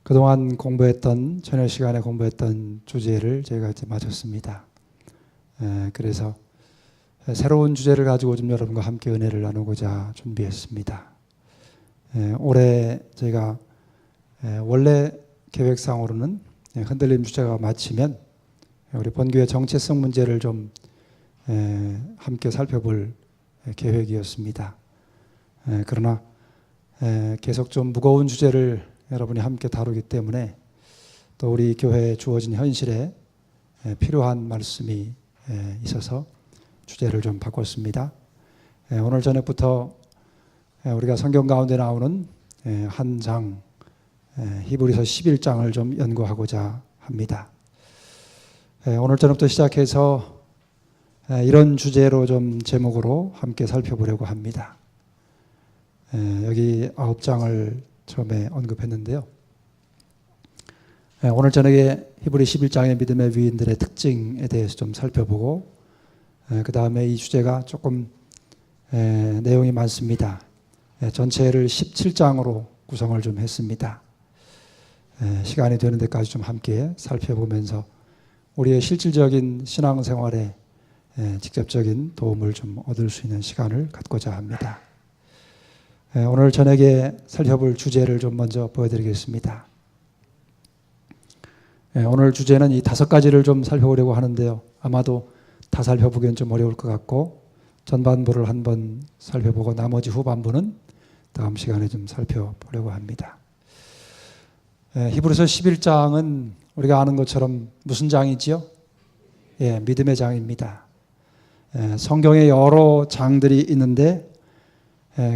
그동안 공부했던 저녁 시간에 공부했던 주제를 저희가 이제 마쳤습니다. 그래서 새로운 주제를 가지고 좀 여러분과 함께 은혜를 나누고자 준비했습니다. 올해 저희가 원래 계획상으로는 흔들림 주제가 마치면 우리 본교회 정체성 문제를 좀 함께 살펴볼 계획이었습니다. 그러나 계속 좀 무거운 주제를 여러분이 함께 다루기 때문에 또 우리 교회에 주어진 현실에 필요한 말씀이 있어서 주제를 좀 바꿨습니다. 오늘 저녁부터 우리가 성경 가운데 나오는 한 장, 히브리서 11장을 좀 연구하고자 합니다. 오늘 저녁부터 시작해서 이런 주제로 좀 제목으로 함께 살펴보려고 합니다. 여기 9장을 처음에 언급했는데요. 오늘 저녁에 히브리 11장의 믿음의 위인들의 특징에 대해서 좀 살펴보고 그 다음에 이 주제가 조금 내용이 많습니다. 전체를 17장으로 구성을 좀 했습니다. 시간이 되는 데까지 좀 함께 살펴보면서 우리의 실질적인 신앙생활에 직접적인 도움을 좀 얻을 수 있는 시간을 갖고자 합니다. 오늘 저녁에 살펴볼 주제를 좀 먼저 보여드리겠습니다. 오늘 주제는 이 5가지를 좀 살펴보려고 하는데요. 아마도 다 살펴보기엔 좀 어려울 것 같고 전반부를 한번 살펴보고 나머지 후반부는 다음 시간에 좀 살펴보려고 합니다. 히브리서 11장은 우리가 아는 것처럼 무슨 장이지요? 믿음의 장입니다. 성경에 여러 장들이 있는데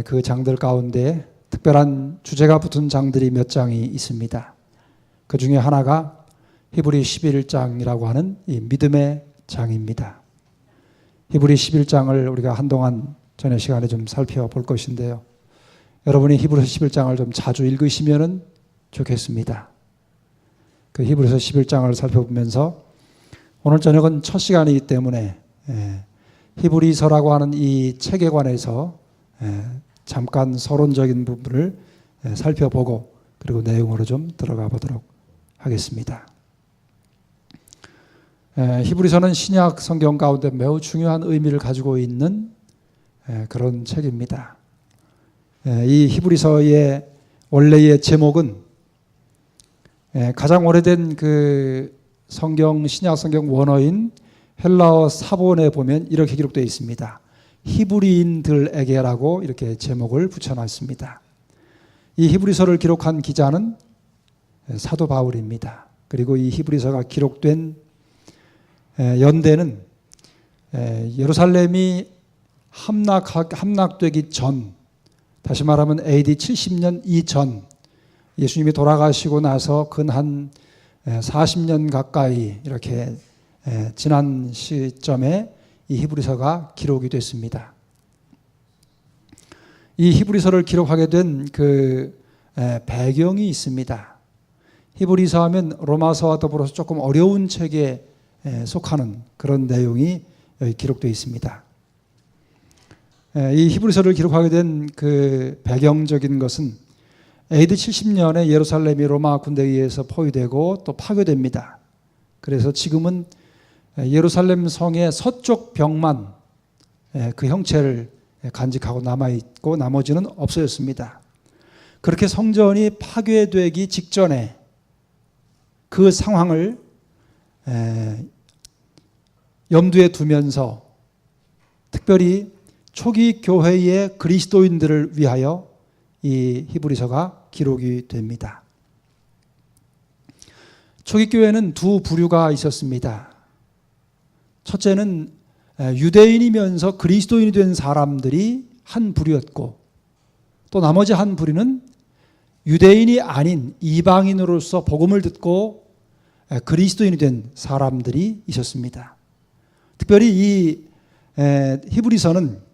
그 장들 가운데 특별한 주제가 붙은 장들이 몇 장이 있습니다. 그 중에 하나가 히브리 11장이라고 하는 이 믿음의 장입니다. 히브리 11장을 우리가 한동안 전에 시간에 좀 살펴볼 것인데요. 여러분이 히브리서 11장을 좀 자주 읽으시면 좋겠습니다. 그 히브리서 11장을 살펴보면서 오늘 저녁은 첫 시간이기 때문에 히브리서라고 하는 이 책에 관해서 잠깐 서론적인 부분을 살펴보고 그리고 내용으로 좀 들어가 보도록 하겠습니다. 히브리서는 신약 성경 가운데 매우 중요한 의미를 가지고 있는 그런 책입니다. 이 히브리서의 원래의 제목은 가장 오래된 그 성경 신약 성경 원어인 헬라어 사본에 보면 이렇게 기록되어 있습니다. 히브리인들에게라고 이렇게 제목을 붙여놨습니다. 이 히브리서를 기록한 기자는 사도 바울입니다. 그리고 이 히브리서가 기록된 연대는 예루살렘이 함락되기 전, 다시 말하면 AD 70년 이전, 예수님이 돌아가시고 나서 근 한 40년 가까이 이렇게 지난 시점에 이 히브리서가 기록이 됐습니다. 이 히브리서를 기록하게 된 그 배경이 있습니다. 히브리서 하면 로마서와 더불어서 조금 어려운 책에 속하는 그런 내용이 여기 기록되어 있습니다. 이 히브리서를 기록하게 된 그 배경적인 것은 AD 70년에 예루살렘이 로마 군대에 의해서 포위되고 또 파괴됩니다. 그래서 지금은 예루살렘 성의 서쪽 벽만 그 형체를 간직하고 남아있고 나머지는 없어졌습니다. 그렇게 성전이 파괴되기 직전에 그 상황을 염두에 두면서 특별히 초기 교회의 그리스도인들을 위하여 이 히브리서가 기록이 됩니다. 초기 교회는 두 부류가 있었습니다. 첫째는 유대인이면서 그리스도인이 된 사람들이 한 부류였고 또 나머지 한 부류는 유대인이 아닌 이방인으로서 복음을 듣고 그리스도인이 된 사람들이 있었습니다. 특별히 이 히브리서는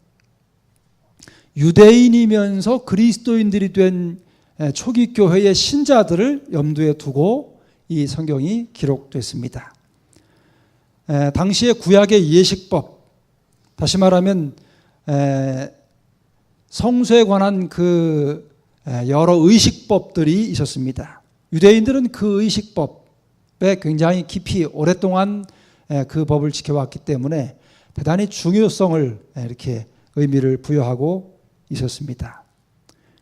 유대인이면서 그리스도인들이 된 초기 교회의 신자들을 염두에 두고 이 성경이 기록됐습니다. 당시의 구약의 예식법, 다시 말하면 성소에 관한 그 여러 의식법들이 있었습니다. 유대인들은 그 의식법에 굉장히 깊이 오랫동안 그 법을 지켜왔기 때문에 대단히 중요성을 이렇게 의미를 부여하고 있었습니다.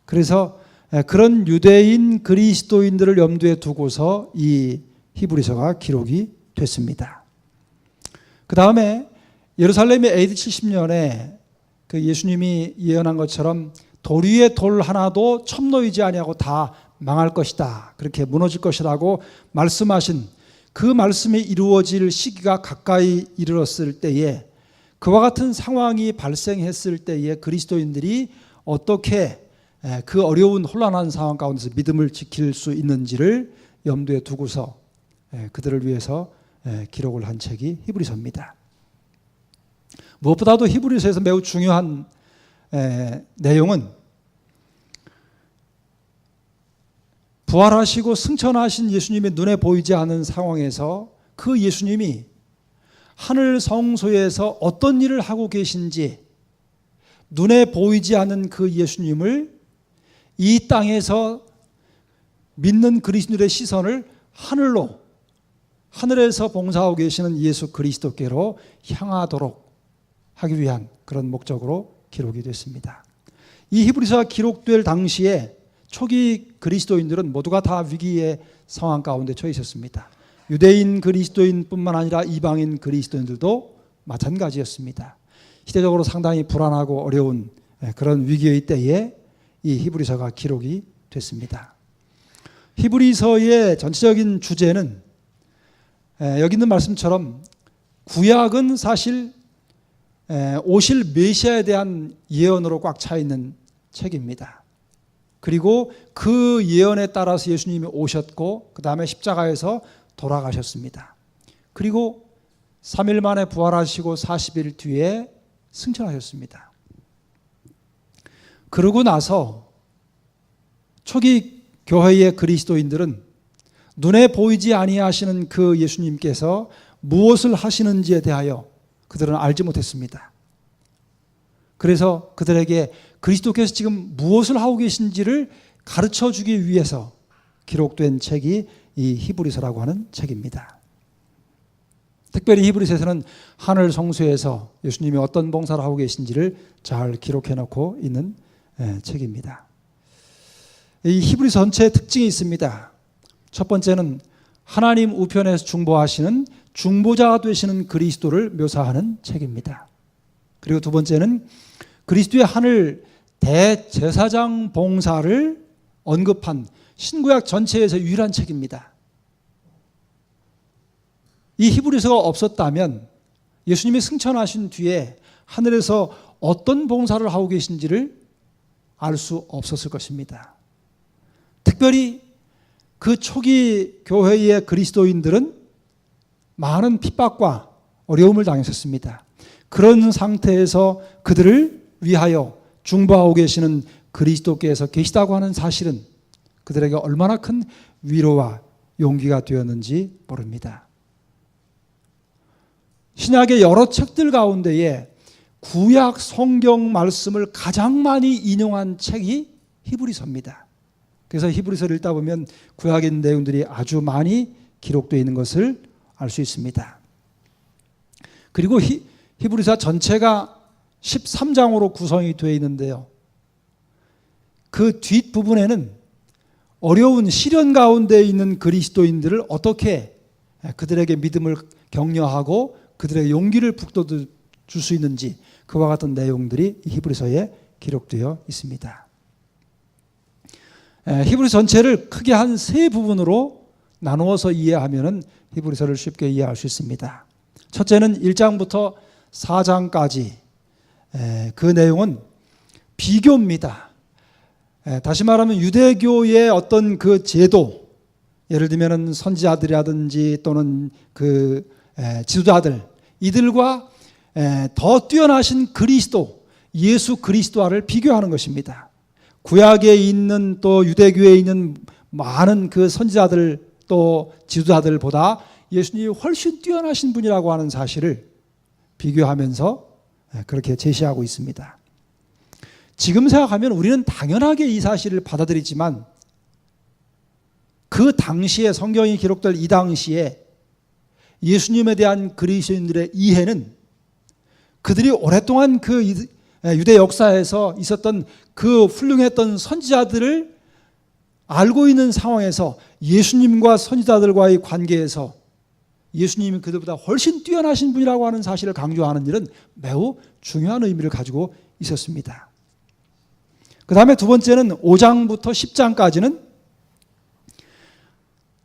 그래서 그런 유대인 그리스도인들을 염두에 두고서 이 히브리서가 기록이 됐습니다. 그 다음에 예루살렘의 AD 70년에 그 예수님이 예언한 것처럼 돌 위에 돌 하나도 첨놓이지 아니하고 다 망할 것이다, 그렇게 무너질 것이라고 말씀하신 그 말씀이 이루어질 시기가 가까이 이르렀을 때에 그와 같은 상황이 발생했을 때에 그리스도인들이 어떻게 그 어려운 혼란한 상황 가운데서 믿음을 지킬 수 있는지를 염두에 두고서 그들을 위해서 기록을 한 책이 히브리서입니다. 무엇보다도 히브리서에서 매우 중요한 내용은 부활하시고 승천하신 예수님의 눈에 보이지 않는 상황에서 그 예수님이 하늘 성소에서 어떤 일을 하고 계신지, 눈에 보이지 않는 그 예수님을 이 땅에서 믿는 그리스도인들의 시선을 하늘에서 봉사하고 계시는 예수 그리스도께로 향하도록 하기 위한 그런 목적으로 기록이 됐습니다. 이 히브리서가 기록될 당시에 초기 그리스도인들은 모두가 다 위기의 상황 가운데 처해 있었습니다. 유대인 그리스도인뿐만 아니라 이방인 그리스도인들도 마찬가지였습니다. 시대적으로 상당히 불안하고 어려운 그런 위기의 때에 이 히브리서가 기록이 됐습니다. 히브리서의 전체적인 주제는 여기 있는 말씀처럼 구약은 사실 오실 메시아에 대한 예언으로 꽉 차 있는 책입니다. 그리고 그 예언에 따라서 예수님이 오셨고 그 다음에 십자가에서 돌아가셨습니다. 그리고 3일 만에 부활하시고 40일 뒤에 승천하셨습니다. 그러고 나서 초기 교회의 그리스도인들은 눈에 보이지 아니하시는 그 예수님께서 무엇을 하시는지에 대하여 그들은 알지 못했습니다. 그래서 그들에게 그리스도께서 지금 무엇을 하고 계신지를 가르쳐 주기 위해서 기록된 책이 이 히브리서라고 하는 책입니다. 특별히 히브리서에서는 하늘 성소에서 예수님이 어떤 봉사를 하고 계신지를 잘 기록해 놓고 있는 책입니다. 이 히브리서 전체의 특징이 있습니다. 첫 번째는 하나님 우편에서 중보하시는 중보자 되시는 그리스도를 묘사하는 책입니다. 그리고 두 번째는 그리스도의 하늘 대제사장 봉사를 언급한 신구약 전체에서 유일한 책입니다. 이 히브리서가 없었다면 예수님이 승천하신 뒤에 하늘에서 어떤 봉사를 하고 계신지를 알 수 없었을 것입니다. 특별히 그 초기 교회의 그리스도인들은 많은 핍박과 어려움을 당했었습니다. 그런 상태에서 그들을 위하여 중보하고 계시는 그리스도께서 계시다고 하는 사실은 그들에게 얼마나 큰 위로와 용기가 되었는지 모릅니다. 신약의 여러 책들 가운데에 구약 성경 말씀을 가장 많이 인용한 책이 히브리서입니다. 그래서 히브리서를 읽다 보면 구약의 내용들이 아주 많이 기록되어 있는 것을 알 수 있습니다. 그리고 히브리서 전체가 13장으로 구성이 되어 있는데요. 그 뒷부분에는 어려운 시련 가운데 있는 그리스도인들을 어떻게 그들에게 믿음을 격려하고 그들에게 용기를 북돋워 줄 수 있는지 그와 같은 내용들이 히브리서에 기록되어 있습니다. 히브리서 전체를 크게 한 세 부분으로 나누어서 이해하면 히브리서를 쉽게 이해할 수 있습니다. 첫째는 1장부터 4장까지 그 내용은 비교입니다. 다시 말하면 유대교의 어떤 그 제도, 예를 들면 선지자들이라든지 또는 그 지도자들, 이들과 더 뛰어나신 그리스도, 예수 그리스도와를 비교하는 것입니다. 구약에 있는 또 유대교에 있는 많은 그 선지자들 또 지도자들보다 예수님이 훨씬 뛰어나신 분이라고 하는 사실을 비교하면서 그렇게 제시하고 있습니다. 지금 생각하면 우리는 당연하게 이 사실을 받아들이지만 그 그 당시에 성경이 기록될 이 당시에 예수님에 대한 그리스도인들의 이해는 그들이 오랫동안 그 유대 역사에서 있었던 그 훌륭했던 선지자들을 알고 있는 상황에서 예수님과 선지자들과의 관계에서 예수님이 그들보다 훨씬 뛰어나신 분이라고 하는 사실을 강조하는 일은 매우 중요한 의미를 가지고 있었습니다. 그 다음에 두 번째는 5장부터 10장까지는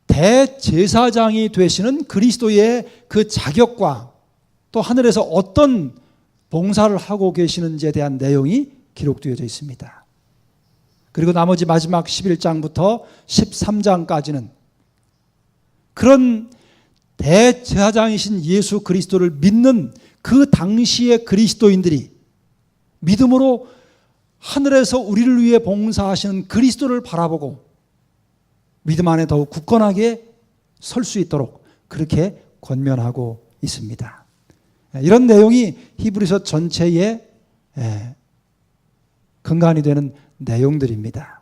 대제사장이 되시는 그리스도의 그 자격과 또 하늘에서 어떤 봉사를 하고 계시는지에 대한 내용이 기록되어져 있습니다. 그리고 나머지 마지막 11장부터 13장까지는 그런 대제사장이신 예수 그리스도를 믿는 그 당시의 그리스도인들이 믿음으로 하늘에서 우리를 위해 봉사하시는 그리스도를 바라보고 믿음 안에 더욱 굳건하게 설 수 있도록 그렇게 권면하고 있습니다. 이런 내용이 히브리서 전체의 근간이 되는 내용들입니다.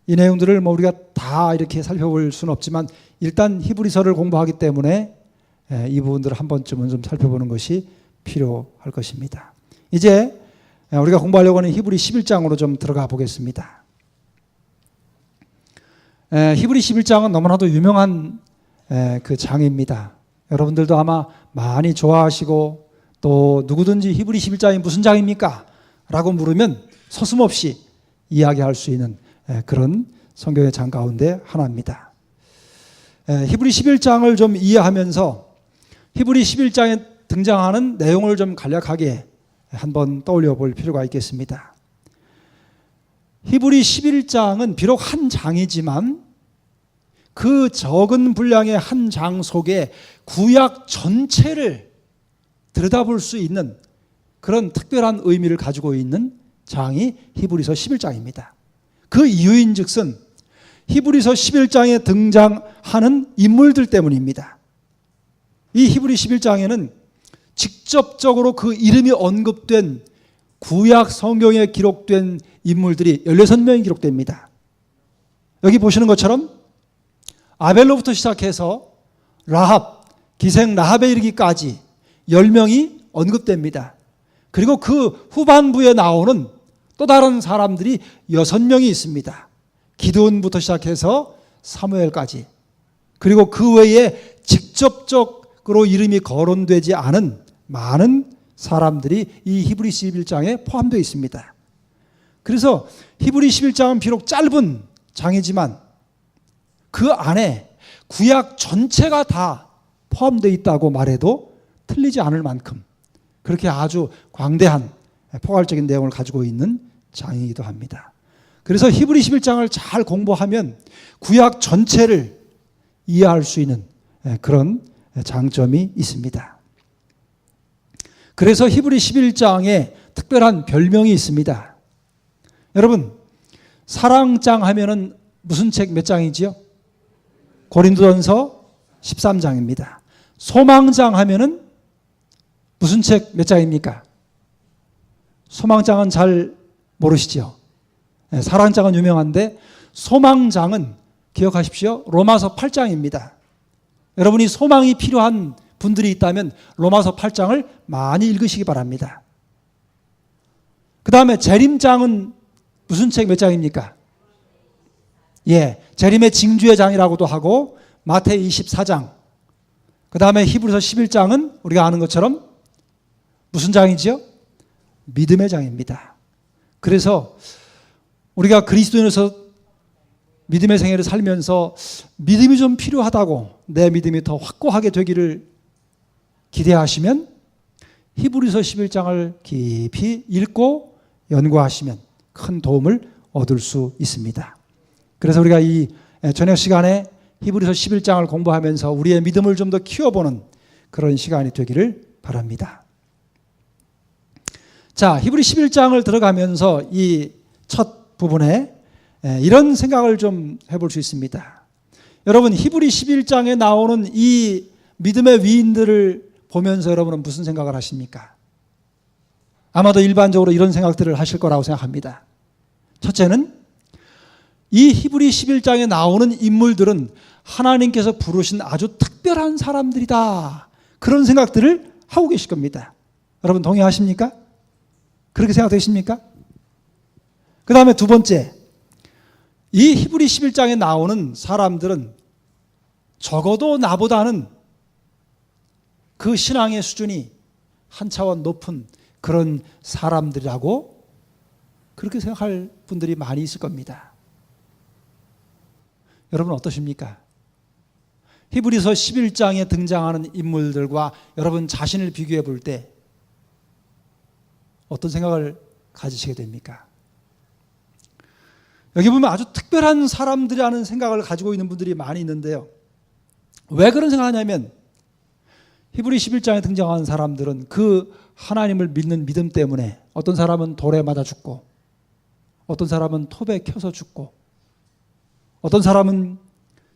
이 내용들을 우리가 다 이렇게 살펴볼 수는 없지만 일단 히브리서를 공부하기 때문에 이 부분들을 한 번쯤은 좀 살펴보는 것이 필요할 것입니다. 이제 우리가 공부하려고 하는 히브리 11장으로 좀 들어가 보겠습니다. 히브리 11장은 너무나도 유명한 그 장입니다. 여러분들도 아마 많이 좋아하시고 또 누구든지 히브리 11장이 무슨 장입니까? 라고 물으면 서슴없이 이야기할 수 있는 그런 성경의 장 가운데 하나입니다. 히브리 11장을 좀 이해하면서 히브리 11장에 등장하는 내용을 좀 간략하게 한번 떠올려 볼 필요가 있겠습니다. 히브리 11장은 비록 한 장이지만 그 적은 분량의 한 장 속에 구약 전체를 들여다볼 수 있는 그런 특별한 의미를 가지고 있는 장이 히브리서 11장입니다. 그 이유인 즉슨 히브리서 11장에 등장하는 인물들 때문입니다. 이 히브리 11장에는 직접적으로 그 이름이 언급된 구약 성경에 기록된 인물들이 16명이 기록됩니다. 여기 보시는 것처럼 아벨로부터 시작해서 라합, 기생 라합에 이르기까지 10명이 언급됩니다. 그리고 그 후반부에 나오는 또 다른 사람들이 6명이 있습니다. 기드온부터 시작해서 사무엘까지. 그리고 그 외에 직접적으로 이름이 거론되지 않은 많은 사람들이 이 히브리 11장에 포함되어 있습니다. 그래서 히브리 11장은 비록 짧은 장이지만 그 안에 구약 전체가 다 포함되어 있다고 말해도 틀리지 않을 만큼 그렇게 아주 광대한 포괄적인 내용을 가지고 있는 장이기도 합니다. 그래서 히브리 11장을 잘 공부하면 구약 전체를 이해할 수 있는 그런 장점이 있습니다. 그래서 히브리 11장에 특별한 별명이 있습니다. 여러분, 사랑장 하면은 무슨 책 몇 장이지요? 고린도전서 13장입니다. 소망장 하면은 무슨 책 몇 장입니까? 소망장은 잘 모르시죠? 사랑장은 유명한데 소망장은 기억하십시오. 로마서 8장입니다. 여러분이 소망이 필요한 분들이 있다면 로마서 8장을 많이 읽으시기 바랍니다. 그 다음에 재림장은 무슨 책 몇 장입니까? 재림의 징조의 장이라고도 하고 마태이 24장, 그 다음에 히브리서 11장은 우리가 아는 것처럼 무슨 장이지요? 믿음의 장입니다. 그래서 우리가 그리스도인으로서 믿음의 생애를 살면서 믿음이 좀 필요하다고, 내 믿음이 더 확고하게 되기를 기대하시면 히브리서 11장을 깊이 읽고 연구하시면 큰 도움을 얻을 수 있습니다. 그래서 우리가 이 저녁 시간에 히브리서 11장을 공부하면서 우리의 믿음을 좀 더 키워보는 그런 시간이 되기를 바랍니다. 자, 히브리 11장을 들어가면서 이 첫 부분에 이런 생각을 좀 해볼 수 있습니다. 여러분, 히브리 11장에 나오는 이 믿음의 위인들을 보면서 여러분은 무슨 생각을 하십니까? 아마도 일반적으로 이런 생각들을 하실 거라고 생각합니다. 첫째는 이 히브리 11장에 나오는 인물들은 하나님께서 부르신 아주 특별한 사람들이다. 그런 생각들을 하고 계실 겁니다. 여러분 동의하십니까? 그렇게 생각되십니까? 그 다음에 두 번째, 이 히브리 11장에 나오는 사람들은 적어도 나보다는 그 신앙의 수준이 한 차원 높은 그런 사람들이라고 그렇게 생각할 분들이 많이 있을 겁니다. 여러분 어떠십니까? 히브리서 11장에 등장하는 인물들과 여러분 자신을 비교해 볼 때 어떤 생각을 가지시게 됩니까? 여기 보면 아주 특별한 사람들이라는 생각을 가지고 있는 분들이 많이 있는데요. 왜 그런 생각하냐면 히브리 11장에 등장하는 사람들은 그 하나님을 믿는 믿음 때문에 어떤 사람은 돌에 맞아 죽고 어떤 사람은 톱에 켜서 죽고 어떤 사람은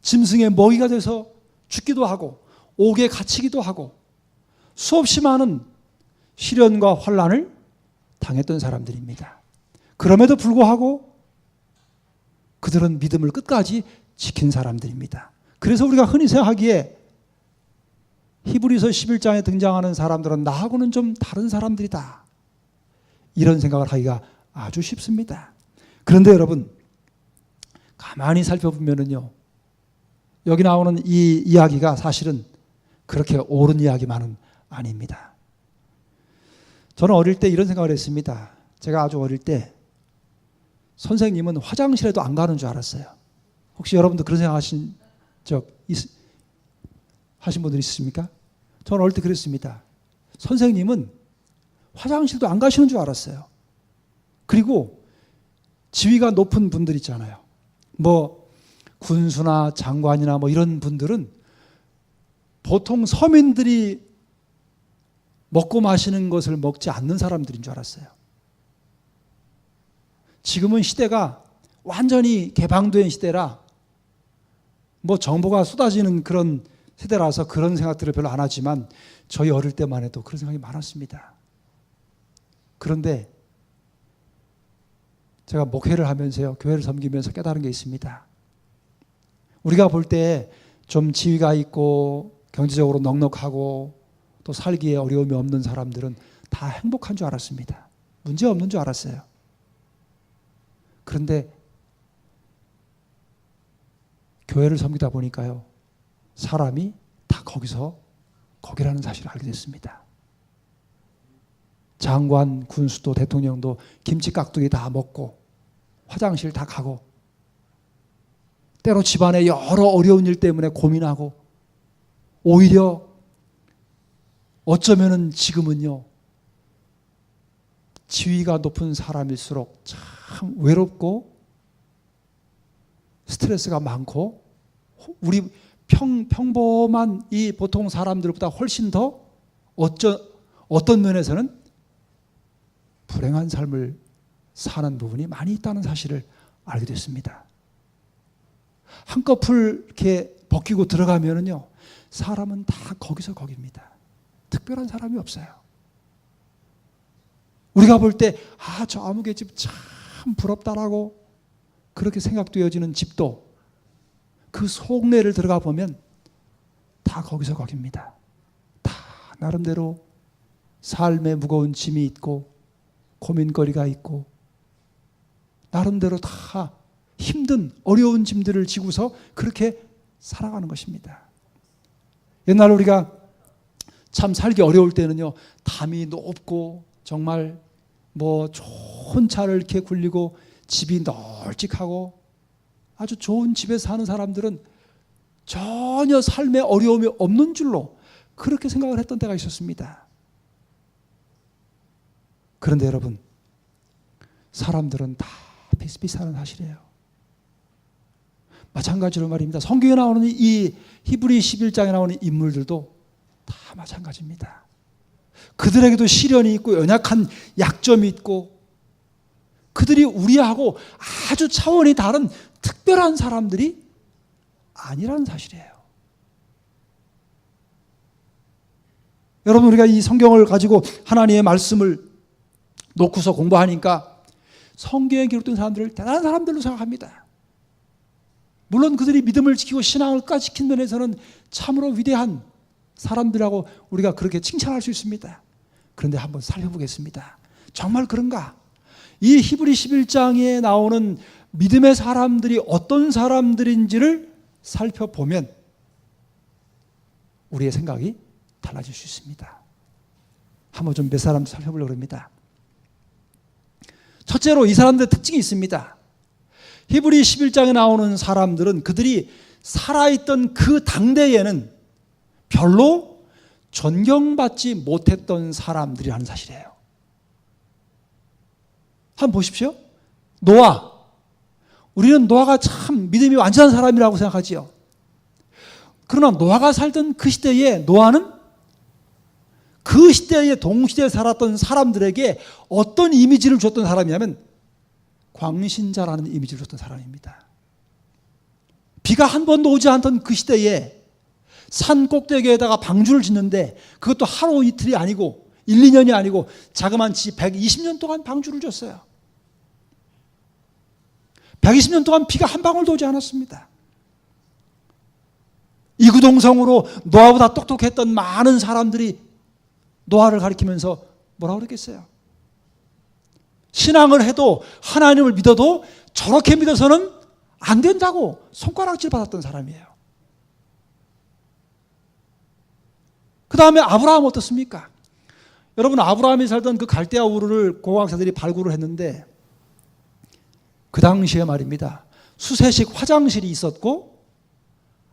짐승의 먹이가 돼서 죽기도 하고 옥에 갇히기도 하고 수없이 많은 시련과 환난을 당했던 사람들입니다. 그럼에도 불구하고 그들은 믿음을 끝까지 지킨 사람들입니다. 그래서 우리가 흔히 생각하기에 히브리서 11장에 등장하는 사람들은 나하고는 좀 다른 사람들이다. 이런 생각을 하기가 아주 쉽습니다. 그런데 여러분 가만히 살펴보면요, 여기 나오는 이 이야기가 사실은 그렇게 옳은 이야기만은 아닙니다. 저는 어릴 때 이런 생각을 했습니다. 제가 아주 어릴 때 선생님은 화장실에도 안 가는 줄 알았어요. 혹시 여러분도 그런 생각 하신 분들 있으십니까? 저는 어릴 때 그랬습니다. 선생님은 화장실도 안 가시는 줄 알았어요. 그리고 지위가 높은 분들 있잖아요. 뭐 군수나 장관이나 뭐 이런 분들은 보통 서민들이 먹고 마시는 것을 먹지 않는 사람들인 줄 알았어요. 지금은 시대가 완전히 개방된 시대라 뭐 정보가 쏟아지는 그런 세대라서 그런 생각들을 별로 안 하지만 저희 어릴 때만 해도 그런 생각이 많았습니다. 그런데 제가 목회를 하면서요, 교회를 섬기면서 깨달은 게 있습니다. 우리가 볼 때 좀 지위가 있고 경제적으로 넉넉하고 또 살기에 어려움이 없는 사람들은 다 행복한 줄 알았습니다. 문제 없는 줄 알았어요. 그런데 교회를 섬기다 보니까요, 사람이 다 거기라는 사실을 알게 됐습니다. 장관, 군수도 대통령도 김치 깍두기 다 먹고 화장실 다 가고 때로 집안에 여러 어려운 일 때문에 고민하고 오히려 어쩌면은 지금은요, 지위가 높은 사람일수록 참 외롭고 스트레스가 많고 우리 평범한 이 보통 사람들보다 훨씬 더 어떤 면에서는 불행한 삶을 사는 부분이 많이 있다는 사실을 알게 됐습니다. 한꺼풀 이렇게 벗기고 들어가면은요, 사람은 다 거기입니다. 특별한 사람이 없어요. 우리가 볼 때 저 아무개 집 참 부럽다라고 그렇게 생각되어지는 집도 그 속내를 들어가 보면 다 거기입니다. 다 나름대로 삶에 무거운 짐이 있고 고민거리가 있고 나름대로 다 힘든 어려운 짐들을 지고서 그렇게 살아가는 것입니다. 옛날 우리가 참 살기 어려울 때는요, 담이 높고 정말 뭐 좋은 차를 이렇게 굴리고 집이 널찍하고 아주 좋은 집에 사는 사람들은 전혀 삶에 어려움이 없는 줄로 그렇게 생각을 했던 때가 있었습니다. 그런데 여러분, 사람들은 다 비슷비슷한 사실이에요. 마찬가지로 말입니다. 성경에 나오는 이 히브리 11장에 나오는 인물들도 다 마찬가지입니다. 그들에게도 시련이 있고 연약한 약점이 있고 그들이 우리하고 아주 차원이 다른 특별한 사람들이 아니라는 사실이에요. 여러분, 우리가 이 성경을 가지고 하나님의 말씀을 놓고서 공부하니까 성경에 기록된 사람들을 대단한 사람들로 생각합니다. 물론 그들이 믿음을 지키고 신앙을까지 지킨 면에서는 참으로 위대한 사람들이라고 우리가 그렇게 칭찬할 수 있습니다. 그런데 한번 살펴보겠습니다. 정말 그런가? 이 히브리 11장에 나오는 믿음의 사람들이 어떤 사람들인지를 살펴보면 우리의 생각이 달라질 수 있습니다. 한번 좀 몇 사람 살펴보려고 합니다. 첫째로 이 사람들의 특징이 있습니다. 히브리 11장에 나오는 사람들은 그들이 살아있던 그 당대에는 별로 존경받지 못했던 사람들이라는 사실이에요. 한번 보십시오. 노아. 우리는 노아가 참 믿음이 완전한 사람이라고 생각하지요. 그러나 노아가 살던 그 시대에 노아는 그 시대에 동시대에 살았던 사람들에게 어떤 이미지를 줬던 사람이냐면 광신자라는 이미지를 줬던 사람입니다. 비가 한 번도 오지 않던 그 시대에 산 꼭대기에다가 방주를 짓는데 그것도 하루 이틀이 아니고 1, 2년이 아니고 자그만치 120년 동안 방주를 줬어요. 120년 동안 비가 한 방울도 오지 않았습니다. 이구동성으로 노아보다 똑똑했던 많은 사람들이 노아를 가리키면서 뭐라고 그랬겠어요? 신앙을 해도 하나님을 믿어도 저렇게 믿어서는 안 된다고 손가락질 받았던 사람이에요. 그 다음에 아브라함 어떻습니까? 여러분, 아브라함이 살던 그 갈대아 우르를 고고학자들이 발굴을 했는데 그 당시에 말입니다. 수세식 화장실이 있었고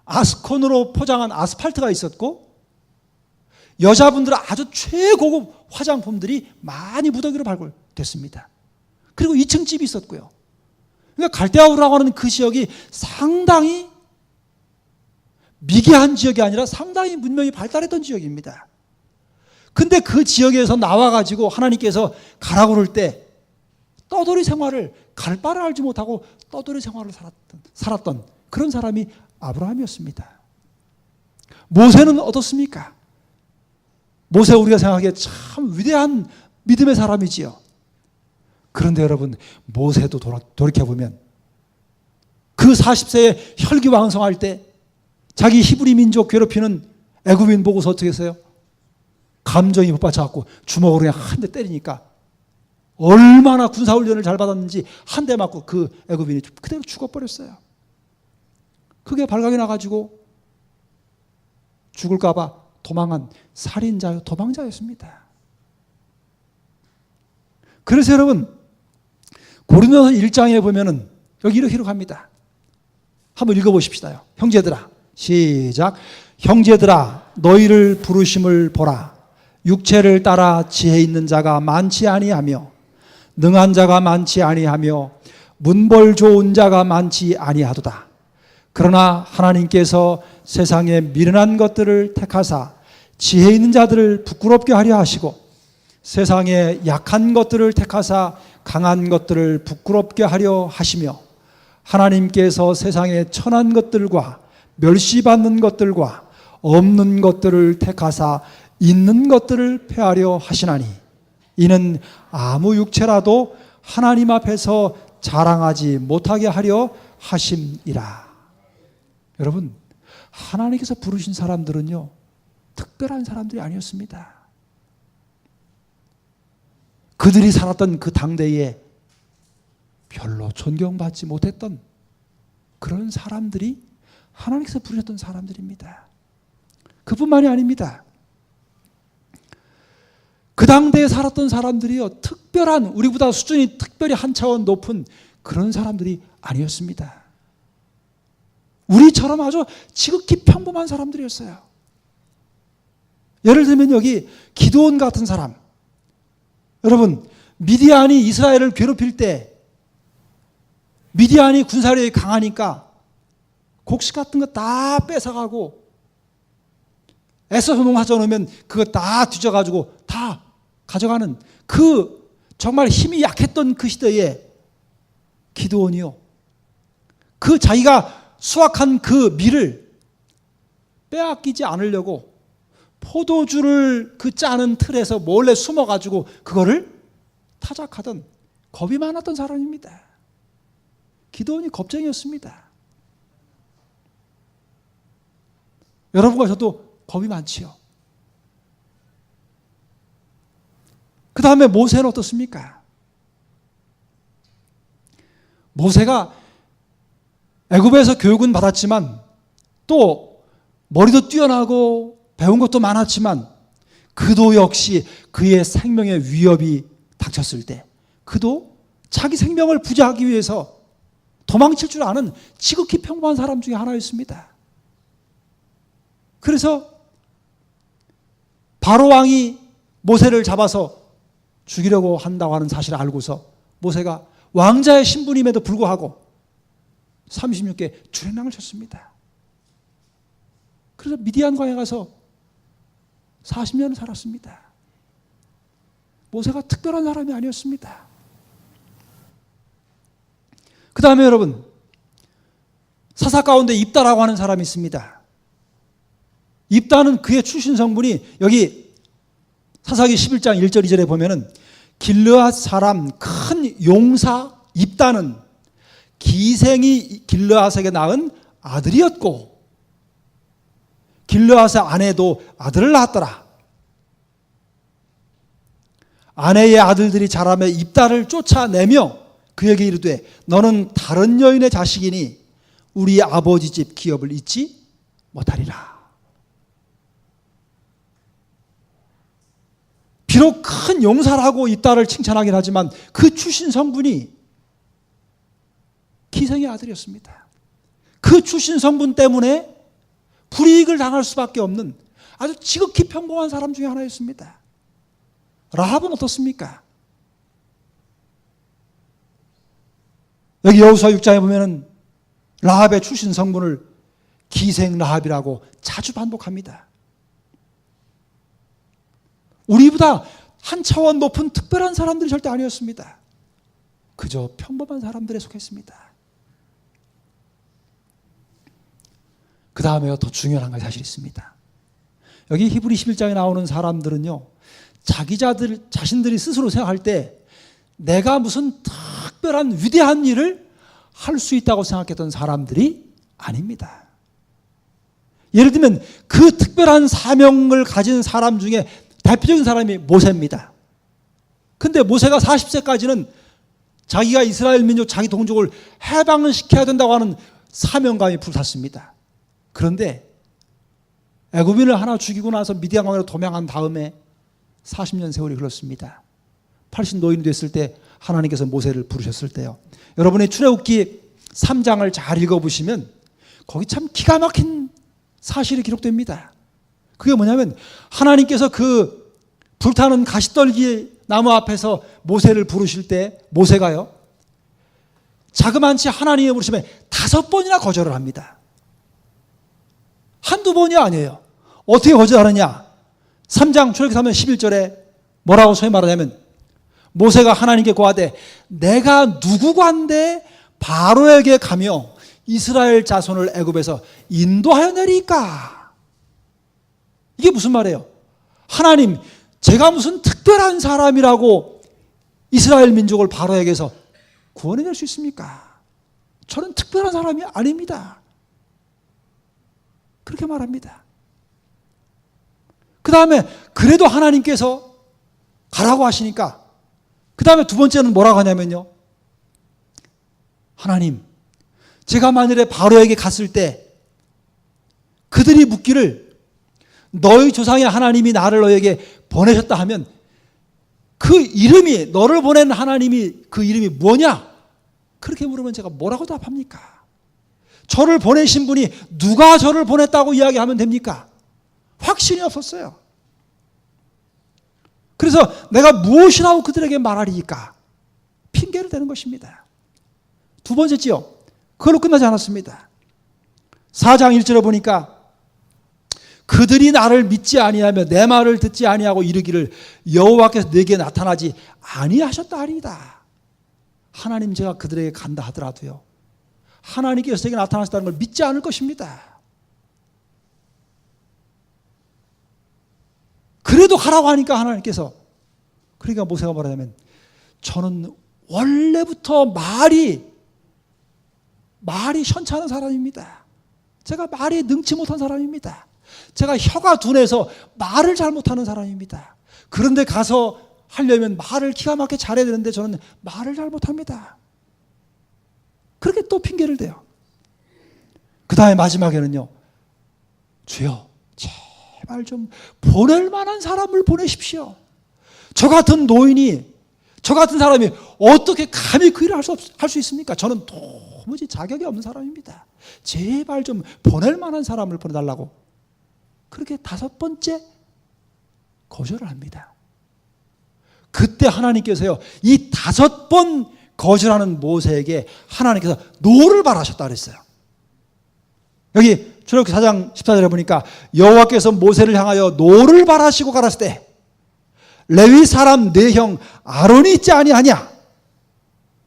아스콘으로 포장한 아스팔트가 있었고 여자분들은 아주 최고급 화장품들이 많이 무더기로 발굴됐습니다. 그리고 2층 집이 있었고요. 그러니까 갈대아우라고 하는 그 지역이 상당히 미개한 지역이 아니라 상당히 문명이 발달했던 지역입니다. 근데 그 지역에서 나와가지고 하나님께서 가라고 그럴 때 떠돌이 생활을 갈 바를 알지 못하고 떠돌이 생활을 살았던 그런 사람이 아브라함이었습니다. 모세는 어떻습니까? 모세 우리가 생각하기에 참 위대한 믿음의 사람이지요. 그런데 여러분, 모세도 돌이켜보면 그 40세에 혈기왕성할 때 자기 히브리 민족 괴롭히는 애굽인 보고서 어떻게 했어요? 감정이 복받쳐갖고 주먹으로 그냥 한 대 때리니까 얼마나 군사훈련을 잘 받았는지 한 대 맞고 그 애굽인이 그대로 죽어버렸어요. 그게 발각이 나가지고 죽을까봐 도망한 살인자요, 도망자였습니다. 그래서 여러분, 고린도서 1장에 보면은 여기 이렇게 합니다. 한번 읽어보십시다요. 형제들아, 시작. 형제들아, 너희를 부르심을 보라. 육체를 따라 지혜 있는 자가 많지 아니하며 능한 자가 많지 아니하며 문벌 좋은 자가 많지 아니하도다. 그러나 하나님께서 세상에 미련한 것들을 택하사 지혜 있는 자들을 부끄럽게 하려 하시고 세상에 약한 것들을 택하사 강한 것들을 부끄럽게 하려 하시며 하나님께서 세상에 천한 것들과 멸시받는 것들과 없는 것들을 택하사 있는 것들을 폐하려 하시나니 이는 아무 육체라도 하나님 앞에서 자랑하지 못하게 하려 하심이라. 여러분, 하나님께서 부르신 사람들은요, 특별한 사람들이 아니었습니다. 그들이 살았던 그 당대에 별로 존경받지 못했던 그런 사람들이 하나님께서 부르셨던 사람들입니다. 그뿐만이 아닙니다. 그 당대에 살았던 사람들이요, 특별한, 우리보다 수준이 특별히 한 차원 높은 그런 사람들이 아니었습니다. 우리처럼 아주 지극히 평범한 사람들이었어요. 예를 들면 여기 기드온 같은 사람, 여러분, 미디안이 이스라엘을 괴롭힐 때 미디안이 군사력이 강하니까 곡식 같은 거 다 뺏어가고 애써서 농사져 놓으면 그거 다 뒤져가지고 다 가져가는 그 정말 힘이 약했던 그 시대에 기드온이요, 그 자기가 수확한 그 밀을 빼앗기지 않으려고 포도주를 그 짜는 틀에서 몰래 숨어가지고 그거를 타작하던 겁이 많았던 사람입니다. 기드온이 겁쟁이였습니다. 여러분과 저도 겁이 많지요. 그 다음에 모세는 어떻습니까? 모세가 애굽에서 교육은 받았지만 또 머리도 뛰어나고 배운 것도 많았지만 그도 역시 그의 생명의 위협이 닥쳤을 때 그도 자기 생명을 부지하기 위해서 도망칠 줄 아는 지극히 평범한 사람 중에 하나였습니다. 그래서 바로 왕이 모세를 잡아서 죽이려고 한다고 하는 사실을 알고서 모세가 왕자의 신분임에도 불구하고 36개 주행랑을 쳤습니다. 그래서 미디안 광야에 가서 40년을 살았습니다. 모세가 특별한 사람이 아니었습니다. 그 다음에 여러분, 사사 가운데 입다라고 하는 사람이 있습니다. 입다는 그의 출신 성분이 여기 사사기 11장 1절 2절에 보면은 길르앗 사람 큰 용사 입다는 기생이 길르앗에게 낳은 아들이었고 길르앗의 아내도 아들을 낳았더라. 아내의 아들들이 자라며 입다를 쫓아내며 그에게 이르되 너는 다른 여인의 자식이니 우리 아버지 집 기업을 잊지 못하리라. 비록 큰 용사라고 입다를 칭찬하긴 하지만 그 출신 성분이 기생의 아들이었습니다. 그 출신 성분 때문에 불이익을 당할 수밖에 없는 아주 지극히 평범한 사람 중에 하나였습니다. 라합은 어떻습니까? 여기 여호수아 6장에 보면은 라합의 출신 성분을 기생 라합이라고 자주 반복합니다. 우리보다 한 차원 높은 특별한 사람들이 절대 아니었습니다. 그저 평범한 사람들에 속했습니다. 그 다음에 더 중요한 한 가지 사실이 있습니다. 여기 히브리 11장에 나오는 사람들은요, 자신들이 스스로 생각할 때 내가 무슨 특별한 위대한 일을 할 수 있다고 생각했던 사람들이 아닙니다. 예를 들면 그 특별한 사명을 가진 사람 중에 대표적인 사람이 모세입니다. 근데 모세가 40세까지는 자기가 이스라엘 민족, 자기 동족을 해방시켜야 된다고 하는 사명감이 불탔습니다. 그런데 애굽인을 하나 죽이고 나서 미디안 광야로 도망한 다음에 40년 세월이 흘렀습니다. 80 노인이 됐을 때 하나님께서 모세를 부르셨을 때요. 여러분이 출애굽기 3장을 잘 읽어보시면 거기 참 기가 막힌 사실이 기록됩니다. 그게 뭐냐면 하나님께서 그 불타는 가시떨기 나무 앞에서 모세를 부르실 때 모세가요, 자그만치 하나님의 부르심에 5번이나 거절을 합니다. 한두 번이 아니에요. 어떻게 거절하느냐? 3장 출애굽기 3장 11절에 뭐라고 소위 말하냐면 모세가 하나님께 고하되 내가 누구관데 바로에게 가며 이스라엘 자손을 애굽에서 인도하여 내리까? 이게 무슨 말이에요? 하나님, 제가 무슨 특별한 사람이라고 이스라엘 민족을 바로에게서 구원해낼 수 있습니까? 저는 특별한 사람이 아닙니다. 그렇게 말합니다. 그 다음에 그래도 하나님께서 가라고 하시니까 그 다음에 두 번째는 뭐라고 하냐면요, 하나님, 제가 만일에 바로에게 갔을 때 그들이 묻기를 너희 조상의 하나님이 나를 너에게 보내셨다 하면 그 이름이, 너를 보낸 하나님이 그 이름이 뭐냐? 그렇게 물으면 제가 뭐라고 답합니까? 저를 보내신 분이 누가 저를 보냈다고 이야기하면 됩니까? 확신이 없었어요. 그래서 내가 무엇이라고 그들에게 말하리까? 핑계를 대는 것입니다. 두 번째지요, 그걸로 끝나지 않았습니다. 4장 1절에 보니까 그들이 나를 믿지 아니하며 내 말을 듣지 아니하고 이르기를 여호와께서 내게 나타나지 아니하셨다 하리이다. 하나님, 제가 그들에게 간다 하더라도요, 하나님께서 내게 나타나셨다는 걸 믿지 않을 것입니다. 그래도 가라고 하니까 하나님께서, 그러니까 모세가 뭐라냐면 저는 원래부터 말이 현찮은 사람입니다. 제가 말이 능치 못한 사람입니다. 제가 혀가 둔해서 말을 잘 못하는 사람입니다. 그런데 가서 하려면 말을 기가 막히게 잘해야 되는데 저는 말을 잘 못합니다. 그렇게 또 핑계를 대요. 그 다음에 마지막에는요, 주여 제발 좀 보낼 만한 사람을 보내십시오. 저 같은 노인이, 저 같은 사람이 어떻게 감히 그 일을 할 수 있습니까? 저는 도무지 자격이 없는 사람입니다. 제발 좀 보낼 만한 사람을 보내달라고. 그렇게 5번째 거절을 합니다. 그때 하나님께서요, 이 5번 거절하는 모세에게 하나님께서 노를 바라셨다 그랬어요. 여기 출애굽기 4장 14절에 보니까 여호와께서 모세를 향하여 노를 바라시고 가라사대 때 레위 사람 네 형 아론이 있지 아니하냐?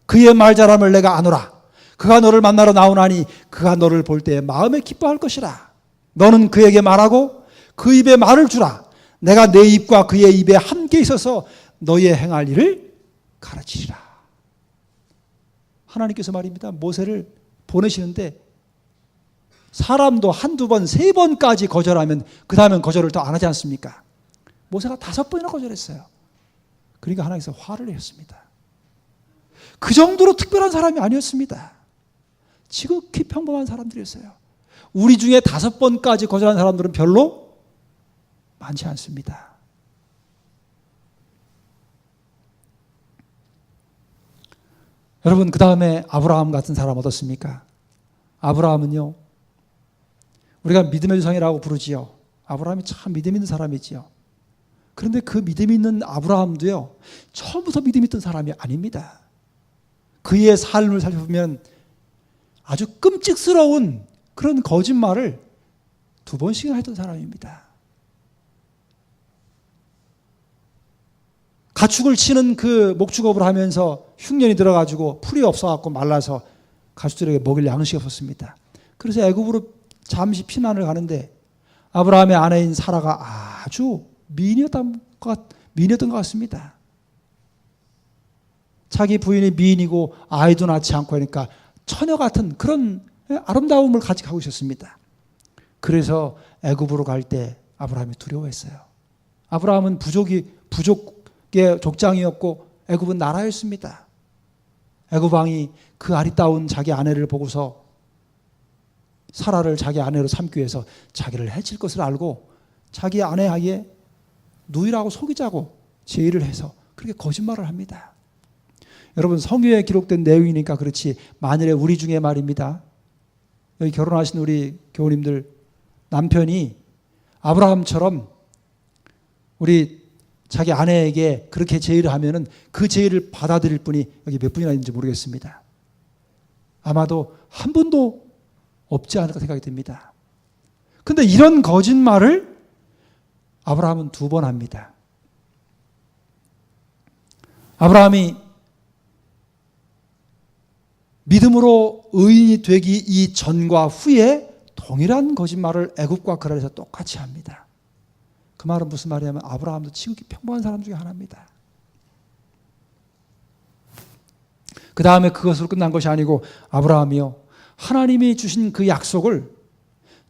그의 말잘함을 내가 아노라. 그가 너를 만나러 나오나니 그가 너를 볼 때 마음에 기뻐할 것이라. 너는 그에게 말하고 그 입에 말을 주라. 내가 내 입과 그의 입에 함께 있어서 너의 행할 일을 가르치리라. 하나님께서 말입니다. 모세를 보내시는데 사람도 1, 2번, 3번까지 거절하면 그 다음엔 거절을 더 안 하지 않습니까? 모세가 5번이나 거절했어요. 그러니까 하나님께서 화를 내셨습니다. 그 정도로 특별한 사람이 아니었습니다. 지극히 평범한 사람들이었어요. 우리 중에 5번까지 거절한 사람들은 별로 많지 않습니다. 여러분, 그 다음에 아브라함 같은 사람 어떻습니까? 아브라함은요, 우리가 믿음의 조상이라고 부르지요. 아브라함이 참 믿음 있는 사람이지요. 그런데 그 믿음 있는 아브라함도요, 처음부터 믿음 있던 사람이 아닙니다. 그의 삶을 살펴보면 아주 끔찍스러운 그런 거짓말을 2번씩이나 했던 사람입니다. 가축을 치는 그 목축업을 하면서 흉년이 들어가지고 풀이 없어갖고 말라서 가축들에게 먹일 양식이 없었습니다. 그래서 애굽으로 잠시 피난을 가는데 아브라함의 아내인 사라가 아주 미인이었던 것 같습니다. 자기 부인이 미인이고 아이도 낳지 않고 하니까 처녀 같은 그런 아름다움을 가지고 있었습니다. 그래서 애굽으로 갈 때 아브라함이 두려워했어요. 아브라함은 부족의 족장이었고 애굽은 나라였습니다. 애굽 왕이 그 아리따운 자기 아내를 보고서 사라를 자기 아내로 삼기 위해서 자기를 해칠 것을 알고 자기 아내에게 누이라고 속이자고 제의를 해서 그렇게 거짓말을 합니다. 여러분, 성경에 기록된 내용이니까 그렇지 만일에 우리 중에 말입니다. 여기 결혼하신 우리 교우님들 남편이 아브라함처럼 우리 자기 아내에게 그렇게 제의를 하면은 그 제의를 받아들일 분이 여기 몇 분이나 있는지 모르겠습니다. 아마도 한 분도 없지 않을까 생각이 듭니다. 그런데 이런 거짓말을 아브라함은 2번 합니다. 아브라함이 믿음으로 의인이 되기 이전과 후에 동일한 거짓말을 애굽과 그랄에서 똑같이 합니다. 그 말은 무슨 말이냐면 아브라함도 지극히 평범한 사람 중에 하나입니다. 그 다음에 그것으로 끝난 것이 아니고 아브라함이요, 하나님이 주신 그 약속을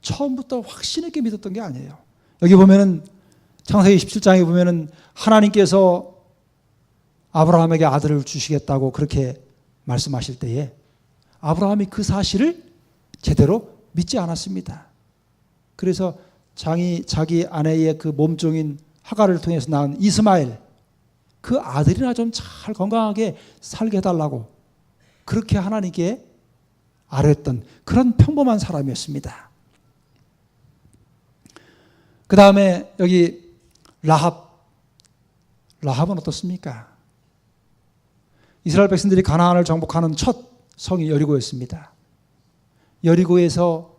처음부터 확신 있게 믿었던 게 아니에요. 여기 보면은 창세기 17장에 보면은 하나님께서 아브라함에게 아들을 주시겠다고 그렇게 말씀하실 때에 아브라함이 그 사실을 제대로 믿지 않았습니다. 그래서 자기 아내의 그 몸종인 하갈을 통해서 낳은 이스마엘, 그 아들이나 좀 잘 건강하게 살게 해달라고 그렇게 하나님께 아뢰었던 그런 평범한 사람이었습니다. 그 다음에 여기 라합은 어떻습니까? 이스라엘 백성들이 가나안을 정복하는 첫 성이 여리고였습니다. 여리고에서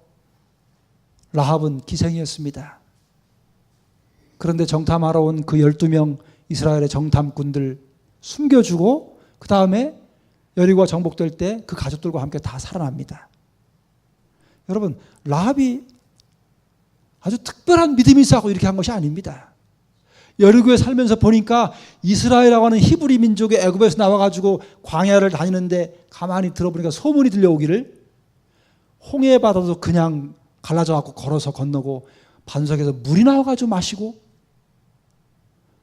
라합은 기생이었습니다. 그런데 정탐하러 온 그 12명 이스라엘의 정탐꾼들 숨겨주고 그 다음에 여리고가 정복될 때 그 가족들과 함께 다 살아납니다. 여러분, 라합이 아주 특별한 믿음이 있어서 이렇게 한 것이 아닙니다. 여리고에 살면서 보니까 이스라엘이라고 하는 히브리 민족의 애굽에서 나와가지고 광야를 다니는데 가만히 들어보니까 소문이 들려오기를 홍해 바다도 그냥 갈라져 갖고 걸어서 건너고 반석에서 물이 나와가지고 마시고,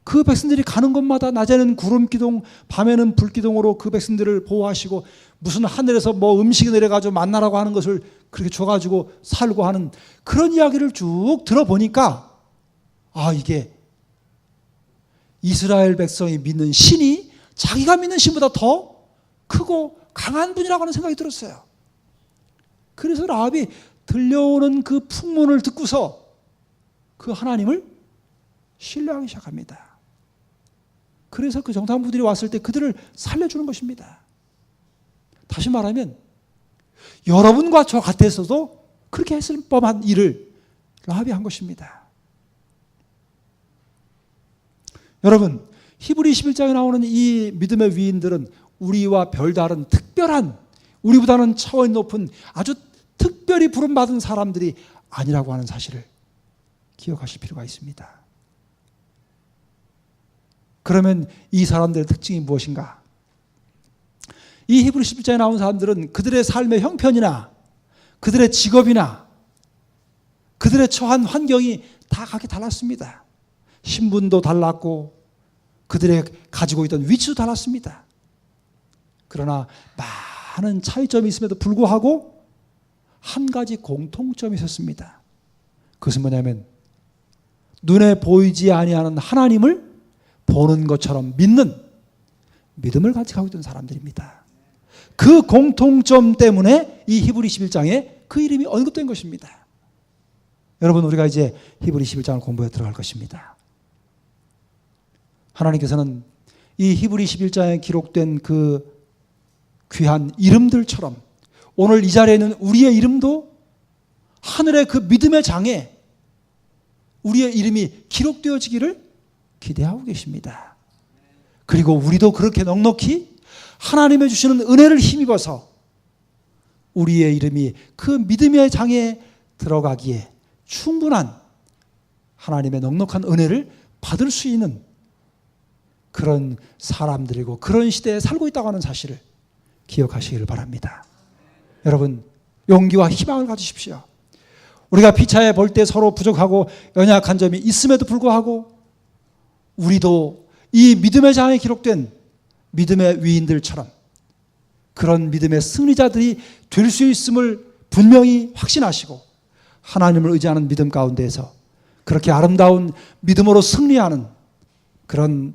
그 백성들이 가는 곳마다 낮에는 구름 기둥, 밤에는 불 기둥으로 그 백성들을 보호하시고, 무슨 하늘에서 뭐 음식이 내려가지고 만나라고 하는 것을 그렇게 줘가지고 살고 하는 그런 이야기를 쭉 들어보니까, 이게 이스라엘 백성이 믿는 신이 자기가 믿는 신보다 더 크고 강한 분이라고 하는 생각이 들었어요. 그래서 라합이 들려오는 그 풍문을 듣고서 그 하나님을 신뢰하기 시작합니다. 그래서 그 정탐부들이 왔을 때 그들을 살려주는 것입니다. 다시 말하면 여러분과 저 같았어도 그렇게 했을 법한 일을 라합이 한 것입니다. 여러분, 히브리 11장에 나오는 이 믿음의 위인들은 우리와 별다른 특별한, 우리보다는 차원이 높은 아주 특별히 부름받은 사람들이 아니라고 하는 사실을 기억하실 필요가 있습니다. 그러면 이 사람들의 특징이 무엇인가? 이 히브리 11장에 나온 사람들은 그들의 삶의 형편이나 그들의 직업이나 그들의 처한 환경이 다 각기 달랐습니다. 신분도 달랐고 그들의 가지고 있던 위치도 달랐습니다. 그러나 많은 차이점이 있음에도 불구하고 한 가지 공통점이 있었습니다. 그것은 뭐냐면 눈에 보이지 아니하는 하나님을 보는 것처럼 믿는 믿음을 가지고 있던 사람들입니다. 그 공통점 때문에 이 히브리 11장에 그 이름이 언급된 것입니다. 여러분, 우리가 이제 히브리 11장을 공부해 들어갈 것입니다. 하나님께서는 이 히브리 11장에 기록된 그 귀한 이름들처럼 오늘 이 자리에 있는 우리의 이름도 하늘의 그 믿음의 장에 우리의 이름이 기록되어지기를 기대하고 계십니다. 그리고 우리도 그렇게 넉넉히 하나님의 주시는 은혜를 힘입어서 우리의 이름이 그 믿음의 장에 들어가기에 충분한 하나님의 넉넉한 은혜를 받을 수 있는 그런 사람들이고 그런 시대에 살고 있다고 하는 사실을 기억하시기를 바랍니다. 여러분, 용기와 희망을 가지십시오. 우리가 피차에 볼 때 서로 부족하고 연약한 점이 있음에도 불구하고 우리도 이 믿음의 장에 기록된 믿음의 위인들처럼 그런 믿음의 승리자들이 될 수 있음을 분명히 확신하시고 하나님을 의지하는 믿음 가운데에서 그렇게 아름다운 믿음으로 승리하는 그런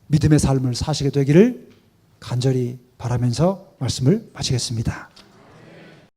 믿음의 삶을 사시게 되기를 간절히 바라면서 말씀을 마치겠습니다.